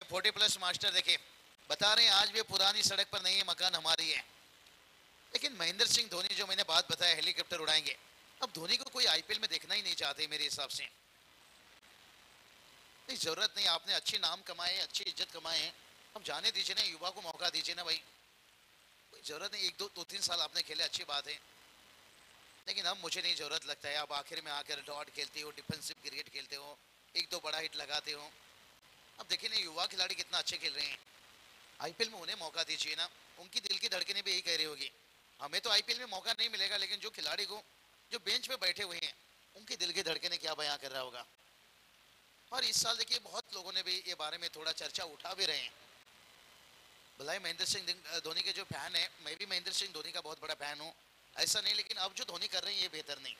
40+ मास्टर देखिए बता रहे हैं आज भी पुरानी सड़क पर नहीं है, मकान हमारी है। लेकिन महेंद्र सिंह धोनी जो मैंने बात बताया हेलीकॉप्टर उड़ाएंगे, अब धोनी को कोई आईपीएल में देखना ही नहीं चाहते मेरे हिसाब से। नहीं जरूरत नहीं, आपने अच्छे नाम कमाए, अच्छी इज्जत कमाए हैं, अब जाने दीजिए ना, युवा को मौका दीजिए ना भाई। कोई जरूरत नहीं, 1-2-3 साल आपने खेले, अच्छी बात है, लेकिन अब मुझे नहीं जरूरत लगता है। अब आखिर में आकर डॉट खेलते हो, डिफेंसिव क्रिकेट खेलते हो, 1-2 बड़ा हिट लगाते हो। अब देखिए ना युवा खिलाड़ी कितना अच्छे खेल रहे हैं, आईपीएल में उन्हें मौका दीजिए ना। उनकी दिल की धड़कनें भी यही कह रही होगी, हमें तो आईपीएल में मौका नहीं मिलेगा, लेकिन जो खिलाड़ी को जो बेंच पे बैठे हुए हैं उनकी दिल की धड़कनें क्या बयां कर रहा होगा। और इस साल देखिए बहुत लोगों ने भी ये बारे में थोड़ा चर्चा उठा भी रहे हैं। भलाई महेंद्र सिंह धोनी के जो फैन है, मैं भी महेंद्र सिंह धोनी का बहुत बड़ा फैन हूँ, ऐसा नहीं, लेकिन अब जो धोनी कर रहे हैं ये बेहतर नहीं।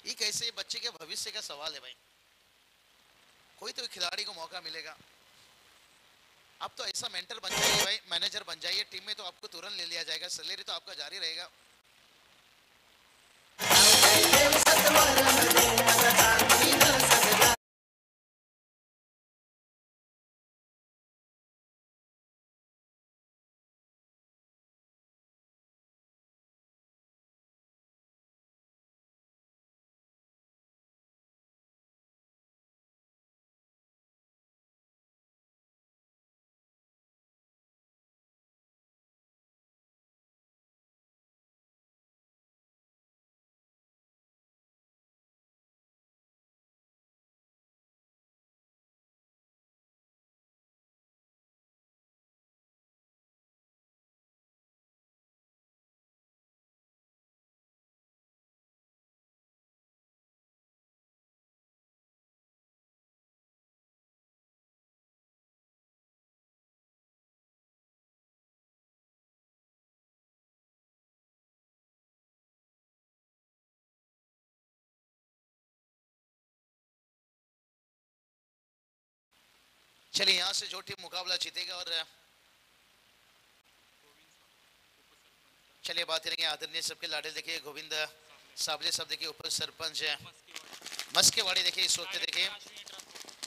ये कैसे बच्चे के भविष्य का सवाल है भाई, कोई तो खिलाड़ी को मौका मिलेगा। अब तो ऐसा मेंटर बन जाइए भाई, मैनेजर बन जाइए, टीम में तो आपको तुरंत ले लिया जाएगा, सैलरी तो आपका जारी रहेगा। चलिए यहाँ से जो टीम मुकाबला जीतेगा, और चलिए बात करेंगे आदरणीय सबके लाडले देखिए गोविंद साबले साहब देखिए उप सरपंच मस्केवाड़ी देखिए इस वक्त देखिए,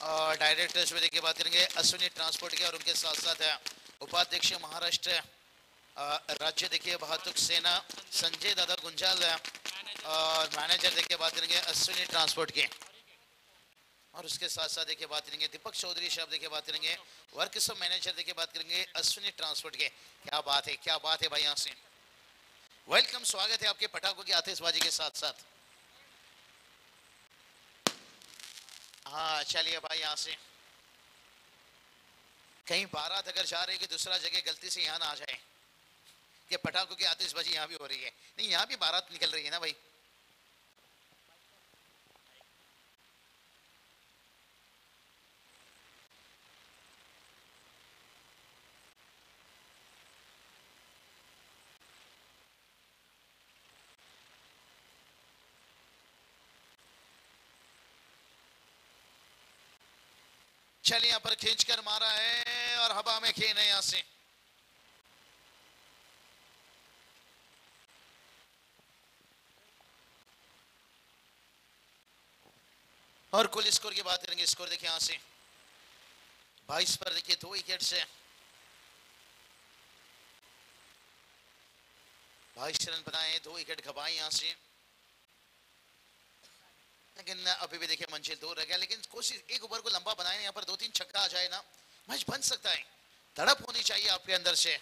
और डायरेक्टर्स में देखिए बात करेंगे अश्विनी ट्रांसपोर्ट के, और उनके साथ साथ उपाध्यक्ष महाराष्ट्र राज्य देखिए बहादुर सेना संजय दादा गुंजाल, और मैनेजर देखिए बात करेंगे अश्विनी ट्रांसपोर्ट के, और उसके साथ साथ देखिए बात करेंगे दीपक चौधरी साहब देखिए बात करेंगे वर्कशॉप मैनेजर देखिए बात करेंगे अश्विनी ट्रांसपोर्ट के। क्या बात है, क्या बात है भाई, यहाँ से वेलकम, स्वागत है आपके पटाखों की आतिशबाजी के साथ साथ। हाँ चलिए भाई, यहाँ से कहीं बारात अगर जा रही है कि दूसरा जगह गलती से यहाँ ना आ जाए कि पटाखों की आतिशबाजी यहाँ भी हो रही है, नहीं यहाँ भी बारात निकल रही है ना भाई। चलिए यहाँ पर खींचकर मारा है और हवा में खेन है यहाँ से। और कुल स्कोर की बात करेंगे, स्कोर देखिए यहाँ से 22 पर देखिए 2 विकेट से 22 रन बनाए, 2 विकेट खपाए यहाँ से, लेकिन अभी भी देखिए मंजिल दूर रह गया। लेकिन कोशिश एक ओवर को लंबा बनाए, यहाँ पर 2-3 छक्का आ जाए ना, मैच बन सकता है। तड़प होनी चाहिए आपके अंदर से,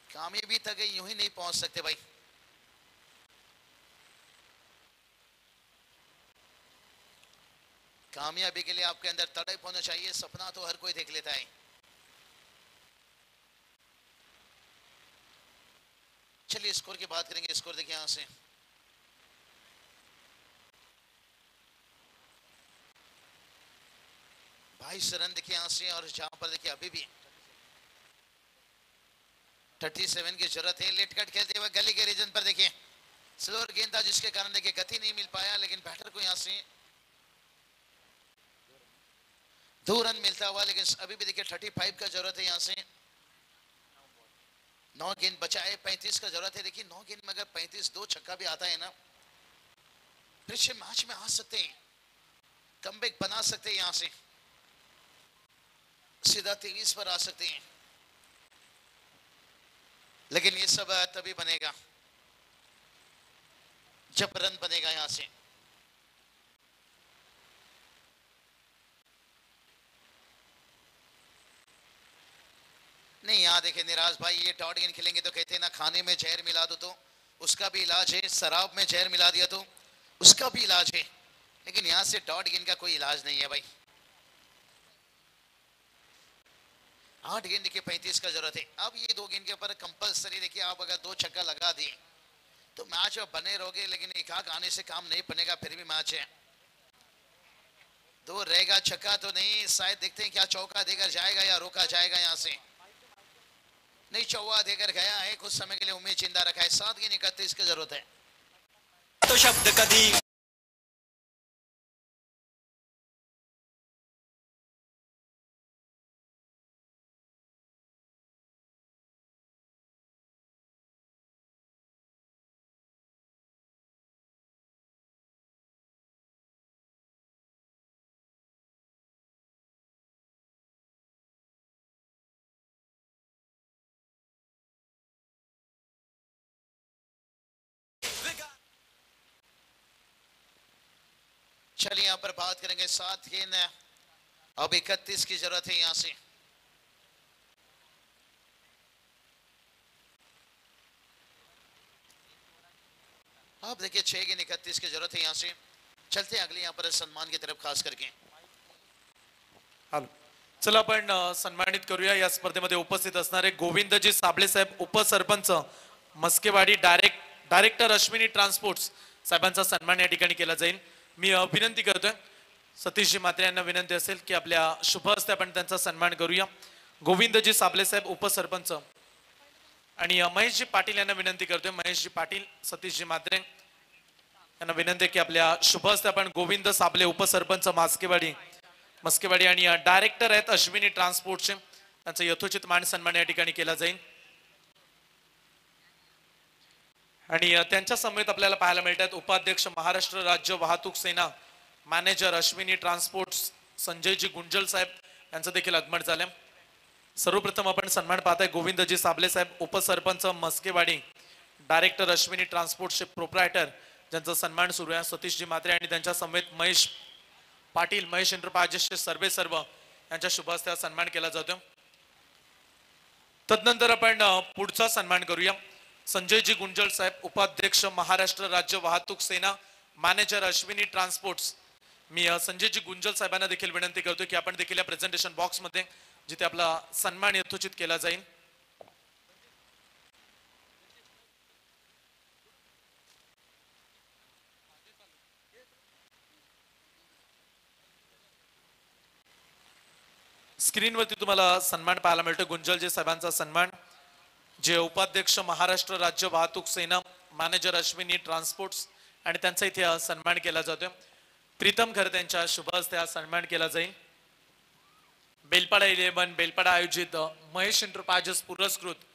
कामयाबी तक यूं ही नहीं पहुंच सकते भाई। कामयाबी के लिए आपके अंदर तड़प होना चाहिए, सपना तो हर कोई देख लेता है। चलिए स्कोर की बात करेंगे। स्कोर देखिए यहां से 22 रन देखिए यहां से, और जहां पर देखिए अभी भी 37 की जरूरत है। लेट कट खेलते हुए गली के रीजन पर देखिए स्लोअर गेंद था, जिसके कारण देखिए गति नहीं मिल पाया, लेकिन बैटर को यहां से 2 रन मिलता हुआ। लेकिन अभी भी देखिए 35 का जरूरत है यहां से। 9 गेंद बचाए, 35 का जरूरत है। देखिए 9 गेंद में अगर 35 2 छक्का भी आता है ना, फिर से मैच में आ सकते हैं, कमबैक बना सकते हैं, यहां से सीधा 23 पर आ सकते हैं। लेकिन ये सब तभी बनेगा जब रन बनेगा यहां से। नहीं, यहां देखे निराज भाई, ये डॉट गेंद खेलेंगे तो कहते हैं ना, खाने में जहर मिला दो तो उसका भी इलाज है, शराब में जहर मिला दिया तो उसका भी इलाज है। लेकिन यहां से डॉट गेंद का कोई इलाज नहीं है भाई। 8 गेंद देखिए 35 का जरूरत है। अब ये 2 गेंद के ऊपर कंपलसरी देखिए, आप अगर 2 छक्का लगा दिए तो मैच में बने रहोगे, लेकिन एक आंख आने से काम नहीं बनेगा। फिर भी मैच है, 2 रहेगा, छक्का तो नहीं, शायद देखते हैं क्या चौका देकर जाएगा या रोका जाएगा। यहां से नहीं, चौका देकर गया है, कुछ समय के लिए उम्मीद जिंदा रखा है। 7 गेंद 31 की जरूरत है। तो शब्द कधी चलिए यहां पर बात करेंगे 7 गेंद, अब 31 की जरूरत है यहां से। अब देखिए 6 गेंद 31 की जरूरत है यहां से। चलते हैं अगले यहां पर सन्मान की तरफ, खास करके हॅलो, चला आपण सन्मानित करूया या स्पर्धेमध्ये उपस्थित असणारे गोविंदजी साबळे साहेब, उपसरपंच मस्केवाडी, डायरेक्टर अश्विनी ट्रान्सपोर्ट्स साहेबांचा सन्मान या ठिकाणी केला जाईल। मी विनंती करतोय सतीशजी मात्रे यांना विनंती असेल की आपल्या शुभ हस्ते आपण त्यांचा सन्मान करूया। गोविंदजी साबळे साहेब उपसरपंच आणि महेशजी पाटील यांना विनंती करतोय, महेशजी पाटील, सतीशजी मात्रे यांना विनंती आहे की आपल्या शुभ हस्ते आपण गोविंद साबळे उपसरपंच मस्केवाडी आणि डायरेक्टर आहेत अश्विनी ट्रान्सपोर्टचे, त्यांचा यथोचित मान सन्मान या ठिकाणी केला जाईल। आणि त्यांच्या समेत आपल्याला पाहायला मिळतात उपाध्यक्ष महाराष्ट्र राज्य वाहतूक सेना, मॅनेजर अश्विनी ट्रान्सपोर्ट्स संजयजी गुंजल साहेब यांचं देखील आगमन झालं। सर्वप्रथम आपण सन्मान पाहताय गोविंदजी साबळे साहेब, उपसरपंच मस्केवाडी, डायरेक्टर अश्विनी ट्रान्सपोर्टचे प्रोप्रायटर, ज्यांचा सन्मान सुरू आहे। सतीशजी मात्रे आणि त्यांच्या समेत महेश पाटील, महेश एंटरप्राइजेसचे सर्व यांच्या शुभ हस्ते सन्मान केला जातो। तदनंतर आपण पुढचा सन्मान करूया। संजयजी गुंजल साहेब, उपाध्यक्ष महाराष्ट्र राज्य वाहतूक सेना, मॅनेजर अश्विनी ट्रान्सपोर्ट्स। मी संजयजी गुंजल साहेबांना देखील विनंती करतो की आपण देखील या प्रेझेंटेशन बॉक्स मध्ये जिथे आपला सन्मान यथोचित केला जाईल। स्क्रीनवरती तुम्हाला सन्मान पाहायला मिळतो गुंजलजी साहेबांचा सन्मान, जे उपाध्यक्ष महाराष्ट्र राज्य वाहतूक सेना, मॅनेजर अश्विनी ट्रान्सपोर्ट्स आणि त्यांचा इथे सन्मान केला जातोय। प्रीतम खरे यांच्या शुभ हस्ते सन्मान केला जाईल। बेलपाडा 11 बेलपाडा आयोजित महेश एंटरप्राइजेस पुरस्कृत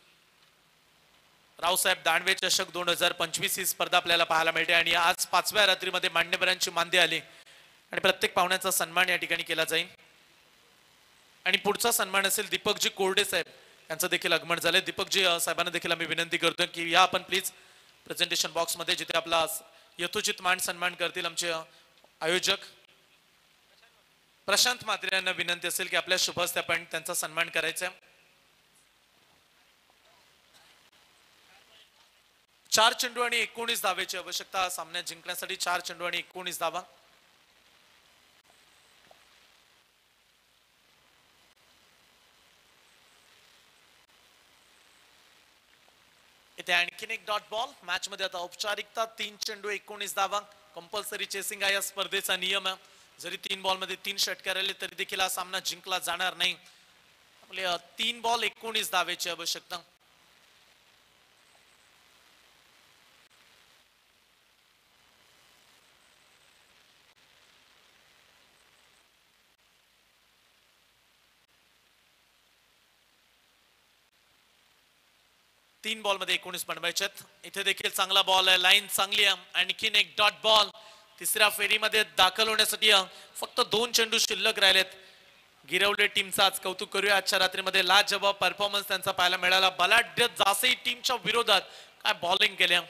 रावसाहेब दानवे चषक 2025 ही स्पर्धा आपल्याला पाहायला मिळते आणि आज 5व्या रात्रीमध्ये मान्यवरांची मांदी आली आणि प्रत्येक पाहुण्याचा सन्मान या ठिकाणी केला जाईल। आणि पुढचा सन्मान असेल दीपकजी कोरडे साहेब यांचं देखील आगमन झाले। दीपकजी साहेबांना देखील आम्ही विनंती करतोय की या आपण प्लीज प्रेझेंटेशन बॉक्स मध्ये जिथे आपला यथोचित मान सन्मान करतील आमचे आयोजक प्रशांत मात्रे यांना विनंती असेल की आपल्या शुभ हस्ते आपण त्यांचा सन्मान करायचा आहे। 4 चेंडू आणि 19 धावेची आवश्यकता सामन्यात जिंकण्यासाठी, 4 चेंडू आणि 19 धावा। इथे आणखीन एक डॉट बॉल. मॅच मध्ये आता औपचारिकता 3 चेंडू 19 धावा. कंपल्सरी चेसिंग आहे या स्पर्धेचा नियम आहे. जरी 3 बॉल मध्ये 3 षटकार आले तरी देखील हा सामना जिंकला जाणार नाही. आपले 3 बॉल 19 धावेची आवश्यकता. तीन बॉल मध्ये 19 बनवायचे. इथे देखील चांगला बॉल आहे. लाईन चांगली आहे. आणखीन एक डॉट बॉल. तिसऱ्या फेरीमध्ये दाखल होण्यासाठी फक्त 2 चेंडू शिल्लक राहिलेत. गिरवले टीमचा आज कौतुक करूया. आजच्या रात्रीमध्ये लाजवाब परफॉर्मन्स त्यांचा पाहायला मिळाला. बलाढ्य जासई टीमच्या विरोधात काय बॉलिंग केल्या.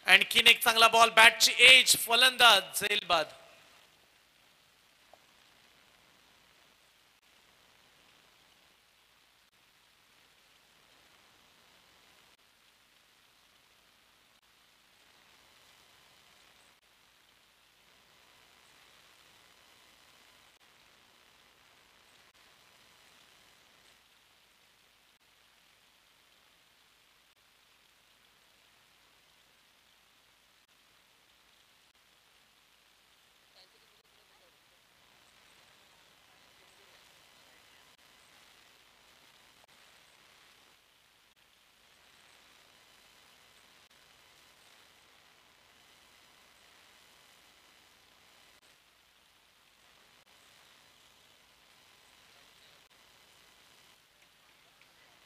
आणखीन एक चांगला बॉल. बॅटची एज. फलंदाज झेलबाद.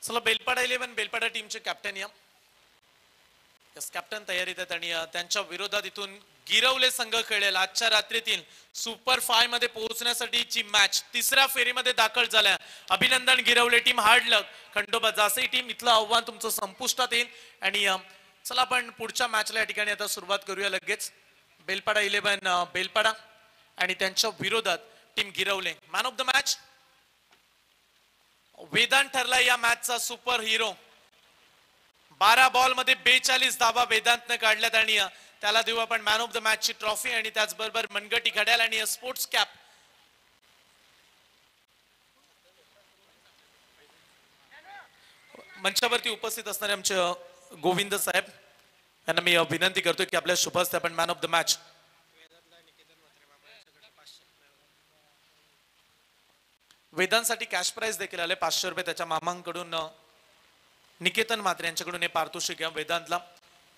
चला बेलपाडा 11 बेलपाडा टीमचे कॅप्टन या. यस कॅप्टन तयारीत आहेत आणि त्यांच्या विरोधात इथून गिरवले संघ खेळेल. आजच्या रात्रीतील सुपर 5 मध्ये पोहोचण्यासाठीची मॅच तिसऱ्या फेरीमध्ये दाखल झाल्या. अभिनंदन गिरवले टीम. हार्ड लक. खंडोबा जासई टीम. इथलं आव्हान तुमचं संपुष्टात येईल. आणि चला आपण पुढच्या मॅचला या ठिकाणी आता सुरुवात करूया लगेच. बेलपाडा 11 बेलपाडा आणि त्यांच्या विरोधात टीम गिरवले. Man of the match Vedant ठरला या मॅचचा सुपर हिरो. 12 बॉल मध्ये 42 धावा वेदांतने काढल्यात आणि त्याला देऊ आपण मॅन ऑफ द मॅच ची ट्रॉफी आणि त्याचबरोबर मनगटी घड्याळ आणि स्पोर्ट्स कॅप. मंचावरती उपस्थित असणारे आमचे गोविंद साहेब यांना मी विनंती करतोय की आपल्या शुभ हस्ते आपण मॅन ऑफ द मॅच. वेदांसाठी कॅश प्राइज देखील आले 500 रुपये त्याच्या मामांकडून. निकेतन म्हात्रे यांच्याकडून हे पारितोषिक आहे वेदांतला.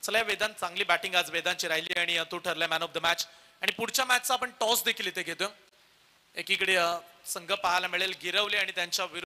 चला वेदांत चांगली बॅटिंग आज वेदांतची राहिली आणि तो ठरलाय मॅन ऑफ द मॅच. आणि पुढच्या मॅचचा आपण टॉस देखील इथे घेतो. एकीकडे संघ पाहायला मिळेल गिरवले आणि त्यांच्या